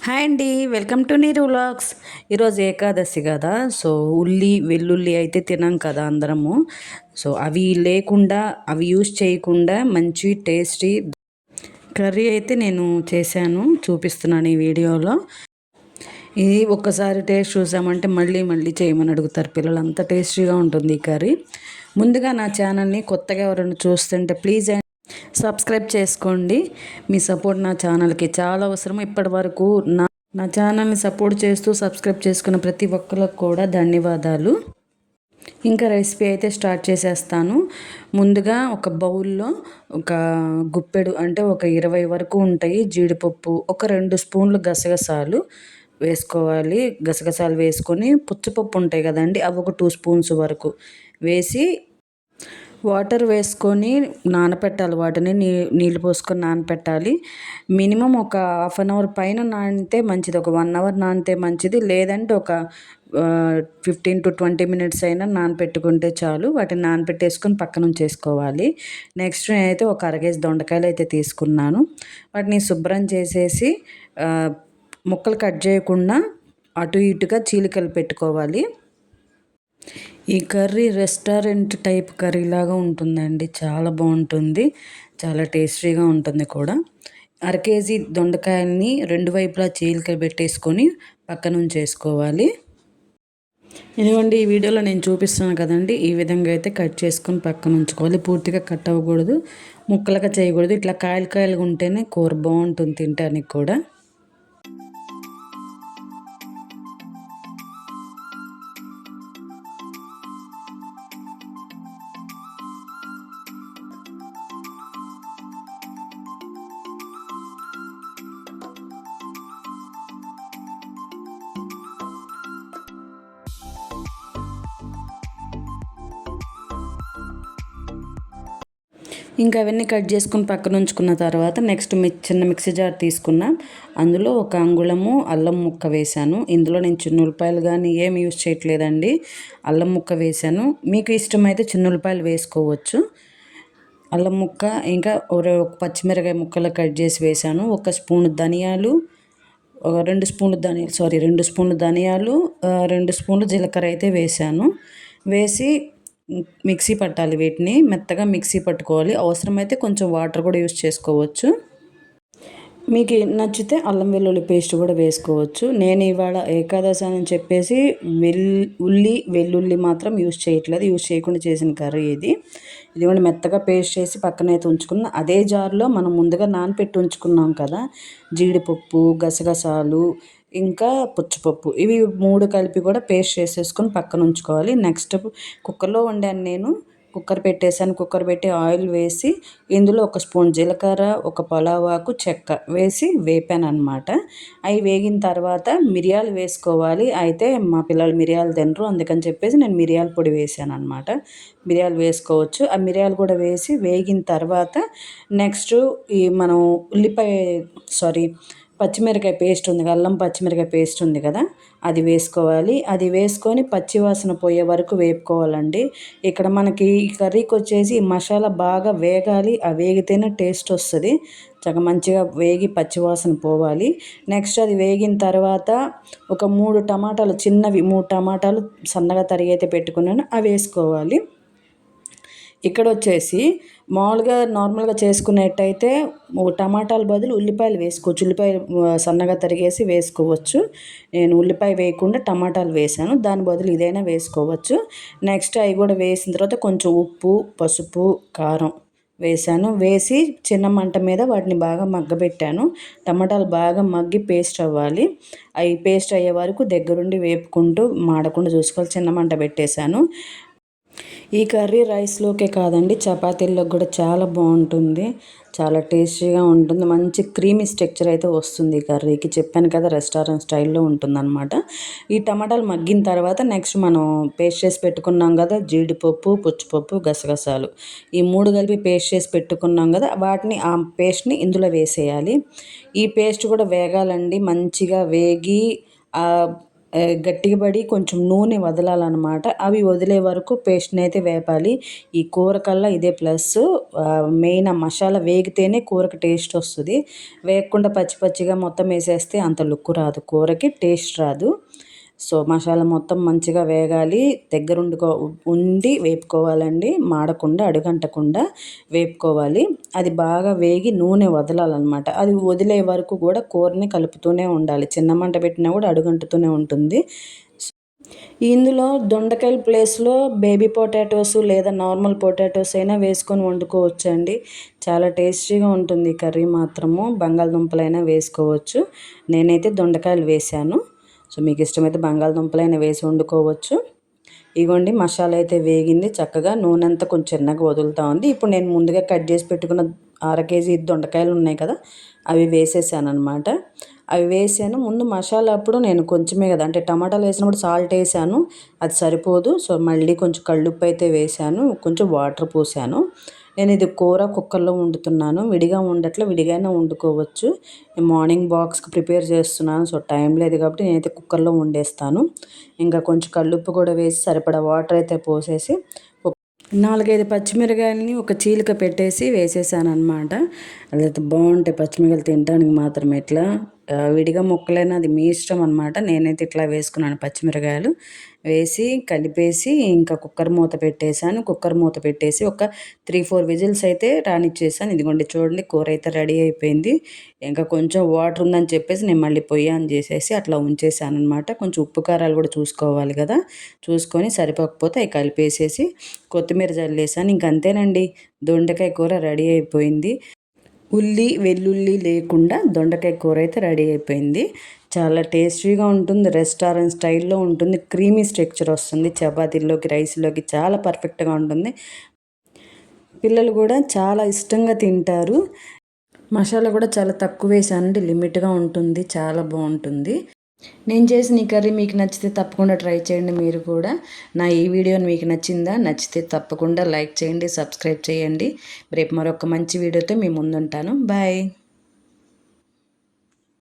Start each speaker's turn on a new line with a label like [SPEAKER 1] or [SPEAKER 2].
[SPEAKER 1] Hi అండి, welcome to నీరు vlogs. ఈరోజు ఏకాదశి కదా. సో వెల్లుల్లి అయితే తినాం కదా అందరము. సో అవి లేకుండా, అవి యూస్ చేయకుండా మంచి టేస్టీ కర్రీ అయితే నేను చేశాను, చూపిస్తున్నాను ఈ వీడియోలో. ఇది ఒక్కసారి టేస్ట్ చూసామంటే మళ్ళీ మళ్ళీ చేయమని అడుగుతారు పిల్లలు, అంత టేస్టీగా ఉంటుంది ఈ కర్రీ. ముందుగా నా ఛానల్ని కొత్తగా ఎవరైనా చూస్తుంటే ప్లీజ్ సబ్స్క్రైబ్ చేసుకోండి. మీ సపోర్ట్ నా ఛానల్కి చాలా అవసరం. ఇప్పటి వరకు నా ఛానల్ని సపోర్ట్ చేస్తూ సబ్స్క్రైబ్ చేసుకున్న ప్రతి ఒక్కరికి కూడా ధన్యవాదాలు. ఇంకా రెసిపీ అయితే స్టార్ట్ చేసేస్తాను. ముందుగా ఒక బౌల్లో ఒక గుప్పెడు అంటే ఒక 20 వరకు ఉంటాయి జీడిపప్పు, ఒక 2 స్పూన్లు గసగసాలు వేసుకోవాలి. గసగసాలు వేసుకొని పుచ్చపప్పు ఉంటాయి కదండి, అవి ఒక 2 స్పూన్స్ వరకు వేసి వాటర్ వేసుకొని నానపెట్టాలి. వాటిని నీళ్ళు పోసుకొని నానపెట్టాలి. మినిమం ఒక 1/2 అవర్ పైన నానితే మంచిది, ఒక 1 అవర్ నానితే మంచిది. లేదంటే ఒక 15 to 20 మినిట్స్ అయినా నానపెట్టుకుంటే చాలు. వాటిని నానపెట్టేసుకొని పక్కన ఉంచేసుకోవాలి. నెక్స్ట్ నేనైతే ఒక 1/2 కేజీ దొండకాయలు అయితే తీసుకున్నాను. వాటిని శుభ్రం చేసేసి ముక్కలు కట్ చేయకుండా అటు ఇటుగా చీలికలు పెట్టుకోవాలి. ఈ కర్రీ రెస్టారెంట్ టైప్ కర్రీ లాగా ఉంటుందండి, చాలా బాగుంటుంది, చాలా టేస్టీగా ఉంటుంది కూడా. 1/2 కేజీ దొండకాయల్ని 2 వైపులా చీలికలు పెట్టేసుకొని పక్కన ఉంచేసుకోవాలి. ఇదిగోండి, ఈ వీడియోలో నేను చూపిస్తున్నాను కదండి, ఈ విధంగా అయితే కట్ చేసుకొని పక్కన ఉంచుకోవాలి. పూర్తిగా కట్ అవ్వకూడదు, ముక్కలుగా చేయకూడదు. ఇట్లా కాయలు కాయలుగా ఉంటేనే కూర బాగుంటుంది తినడానికి కూడా. ఇంకా అవన్నీ కట్ చేసుకుని పక్కన ఉంచుకున్న తర్వాత నెక్స్ట్ చిన్న మిక్సీ జార్ తీసుకున్నా. అందులో ఒక అంగుళము అల్లం ముక్క వేశాను. ఇందులో నేను చిన్నులపాయలు కానీ ఏమి యూజ్ చేయట్లేదండి, అల్లం ముక్క వేశాను. మీకు ఇష్టమైతే చిన్నులపాయలు వేసుకోవచ్చు. అల్లం ముక్క, ఇంకా ఒక పచ్చిమిరకాయ ముక్కలు కట్ చేసి వేశాను. 1 స్పూన్ ధనియాలు, 2 స్పూన్లు ధనియాలు 2 స్పూన్లు ధనియాలు, 2 స్పూన్లు జీలకర్ర అయితే వేశాను. వేసి మిక్సీ పట్టాలి. వీటిని మెత్తగా మిక్సీ పట్టుకోవాలి. అవసరమైతే కొంచెం వాటర్ కూడా యూస్ చేసుకోవచ్చు. మీకు నచ్చితే అల్లం వెల్లుల్లి పేస్ట్ కూడా వేసుకోవచ్చు. నేను ఇవాళ ఏకాదశి అని చెప్పేసి వెల్లుల్లి మాత్రం యూస్ చేయట్లేదు, యూస్ చేయకుండా చేసిన కర్రీ ఇది. ఇదిగోండి, మెత్తగా పేస్ట్ చేసి పక్కనైతే ఉంచుకున్న అదే జార్లో మనం ముందుగా నానపెట్టి ఉంచుకున్నాం కదా జీడిపప్పు, గసగసాలు, ఇంకా పుచ్చపప్పు, ఇవి 3 కలిపి కూడా పేస్ట్ చేసేసుకొని పక్కన ఉంచుకోవాలి. నెక్స్ట్ కుక్కర్లో వండాను నేను. కుక్కర్ పెట్టేసాను. కుక్కర్ పెట్టి ఆయిల్ వేసి ఇందులో 1 స్పూన్ జీలకర్ర, 1 పలావాకు చెక్క వేసి వేపాను అనమాట. అవి వేగిన తర్వాత మిరియాలు వేసుకోవాలి. అయితే మా పిల్లలు మిరియాలు తినరు, అందుకని చెప్పేసి నేను మిరియాల పొడి వేసాను అనమాట. మిరియాలు వేసుకోవచ్చు. ఆ మిరియాలు కూడా వేసి వేగిన తర్వాత నెక్స్ట్ మనం పచ్చిమిరకాయ పేస్ట్ ఉంది, అల్లం పచ్చిమిరకాయ పేస్ట్ ఉంది కదా, అది వేసుకోవాలి. అది వేసుకొని పచ్చివాసన పోయే వరకు వేపుకోవాలండి. ఇక్కడ మనకి ఈ కర్రీకి వచ్చేసి మసాలా బాగా వేగాలి, ఆ వేగితేనే టేస్ట్ వస్తుంది. మంచిగా వేగి పచ్చివాసన పోవాలి. నెక్స్ట్ అది వేగిన తర్వాత ఒక 3 టమాటాలు, చిన్నవి 3 టమాటాలు సన్నగా తరిగి అయితే పెట్టుకున్నాను, అవి వేసుకోవాలి. ఇక్కడ వచ్చేసి మామూలుగా నార్మల్గా చేసుకునేట్టయితే టమాటాల బదులు ఉల్లిపాయలు వేసుకోవచ్చు. ఉల్లిపాయలు సన్నగా తరిగేసి వేసుకోవచ్చు. నేను ఉల్లిపాయ వేయకుండా టమాటాలు వేసాను, దాని బదులు ఇదైనా వేసుకోవచ్చు. నెక్స్ట్ అవి కూడా వేసిన తర్వాత కొంచెం ఉప్పు, పసుపు, కారం వేసాను. వేసి చిన్న మంట మీద వాటిని బాగా మగ్గబెట్టాను. టమాటాలు బాగా మగ్గి పేస్ట్ అవ్వాలి. అవి పేస్ట్ అయ్యే వరకు దగ్గరుండి వేపుకుంటూ మాడకుండా చూసుకోవాలి. చిన్న మంట పెట్టేశాను. ఈ కర్రీ రైస్లోకే కాదండి, చపాతీల్లోకి కూడా చాలా బాగుంటుంది, చాలా టేస్టీగా ఉంటుంది. మంచి క్రీమీ స్ట్రక్చర్ అయితే వస్తుంది ఈ కర్రీకి. చెప్పాను కదా, రెస్టారెంట్ స్టైల్లో ఉంటుందన్నమాట. ఈ టమాటాలు మగ్గిన తర్వాత నెక్స్ట్ మనం పేస్ట్ చేసి పెట్టుకున్నాం కదా జీడిపప్పు, పుచ్చిపప్పు, గసగసాలు, ఈ 3 కలిపి పేస్ట్ చేసి పెట్టుకున్నాం కదా, వాటిని ఆ పేస్ట్ని ఇందులో వేసేయాలి. ఈ పేస్ట్ కూడా వేగాలండి, మంచిగా వేగి గట్టిగా పడి కొంచెం నూనె వదలాలన్నమాట. అవి వదిలే వరకు పేస్ట్ని అయితే వేపాలి. ఈ కూర కల్లా ఇదే ప్లస్. మెయిన్ ఆ మసాలా వేగితేనే కూరకి టేస్ట్ వస్తుంది. వేగకుండా పచ్చి పచ్చిగా మొత్తం వేసేస్తే అంత లుక్ రాదు, కూరకి టేస్ట్ రాదు. సో మసాలా మొత్తం మంచిగా వేగాలి, ఉండి వేపుకోవాలండి. మాడకుండా అడుగంటకుండా వేపుకోవాలి. అది బాగా వేగి నూనె వదలాలన్నమాట. అది వదిలే వరకు కూడా కూరని కలుపుతూనే ఉండాలి. చిన్న మంట పెట్టినా కూడా అడుగంటుతూనే ఉంటుంది. ఇందులో దొండకాయల ప్లేస్లో బేబీ పొటాటోస్ లేదా నార్మల్ పొటాటోస్ అయినా వేసుకొని వండుకోవచ్చండి. చాలా టేస్టీగా ఉంటుంది కర్రీ మాత్రము. బంగాళదుంపలైనా వేసుకోవచ్చు. నేనైతే దొండకాయలు వేసాను. సో మీకు ఇష్టమైతే బంగాళదుంపలైనా వేసి వండుకోవచ్చు. ఇగోండి మసాలా అయితే వేగింది చక్కగా, నూనె అంతా కొంచెం చిన్నగా వదులుతూ ఉంది. ఇప్పుడు నేను ముందుగా కట్ చేసి పెట్టుకున్న 1/2 కేజీ దొండకాయలు ఉన్నాయి కదా, అవి వేసేసాను అనమాట. అవి వేసాను. ముందు మసాలా అప్పుడు నేను కొంచెమే కదా, అంటే టమాటాలు వేసినప్పుడు సాల్ట్ వేసాను, అది సరిపోదు. సో మళ్ళీ కొంచెం కళ్ళుప్పు అయితే వేసాను, కొంచెం వాటర్ పోసాను. నేను ఇది కూర కుక్కర్లో వండుతున్నాను, విడిగా ఉండట్లే, విడిగానే వండుకోవచ్చు. మార్నింగ్ బాక్స్కి ప్రిపేర్ చేస్తున్నాను. సో టైం లేదు కాబట్టి నేనైతే కుక్కర్లో వండేస్తాను. ఇంకా కొంచెం కళ్ళుప్పు కూడా వేసి సరిపడా వాటర్ అయితే పోసేసి 4-5 పచ్చిమిరకాయలని ఒక చీలిక పెట్టేసి వేసేసాను అనమాట. అదైతే బాగుంటాయి పచ్చిమిరకాయలు తినడానికి మాత్రం. ఇట్లా విడిగా ముక్కలైనా అది మీ ఇష్టం అనమాట. నేనైతే ఇట్లా వేసుకున్నాను, పచ్చిమిరకాయలు వేసి కలిపేసి ఇంకా కుక్కర్ మూత పెట్టేశాను. కుక్కర్ మూత పెట్టేసి ఒక 3-4 విజిల్స్ అయితే రానిచ్చేసాను. ఇదిగోండి చూడండి, కూర అయితే రెడీ అయిపోయింది. ఇంకా కొంచెం వాటర్ ఉందని చెప్పేసి నేను మళ్ళీ పొయ్యి ఆన్ చేసేసి అట్లా ఉంచేసాను అనమాట. కొంచెం ఉప్పు కారాలు కూడా చూసుకోవాలి కదా, చూసుకొని సరిపోకపోతే అవి కలిపేసేసి కొత్తిమీర జల్లేసాను. ఇంకంతేనండి, దొండకాయ కూర రెడీ అయిపోయింది. ఉల్లి వెల్లుల్లి లేకుండా దొండకాయ కూర అయితే రెడీ అయిపోయింది. చాలా టేస్టీగా ఉంటుంది, రెస్టారెంట్ స్టైల్లో ఉంటుంది. క్రీమీ స్ట్రక్చర్ వస్తుంది, చపాతీల్లోకి రైస్లోకి చాలా పర్ఫెక్ట్గా ఉంటుంది. పిల్లలు కూడా చాలా ఇష్టంగా తింటారు. మసాలా కూడా చాలా తక్కువ వేసానండి, లిమిట్గా ఉంటుంది, చాలా బాగుంటుంది. నేను చేసిన ఈ కర్రీ మీకు నచ్చితే తప్పకుండా ట్రై చేయండి మీరు కూడా. నా ఈ వీడియోని మీకు నచ్చిందా? నచ్చితే తప్పకుండా లైక్ చేయండి, సబ్స్క్రైబ్ చేయండి. రేపు మరొక మంచి వీడియోతో మీ ముందుంటాను. బాయ్.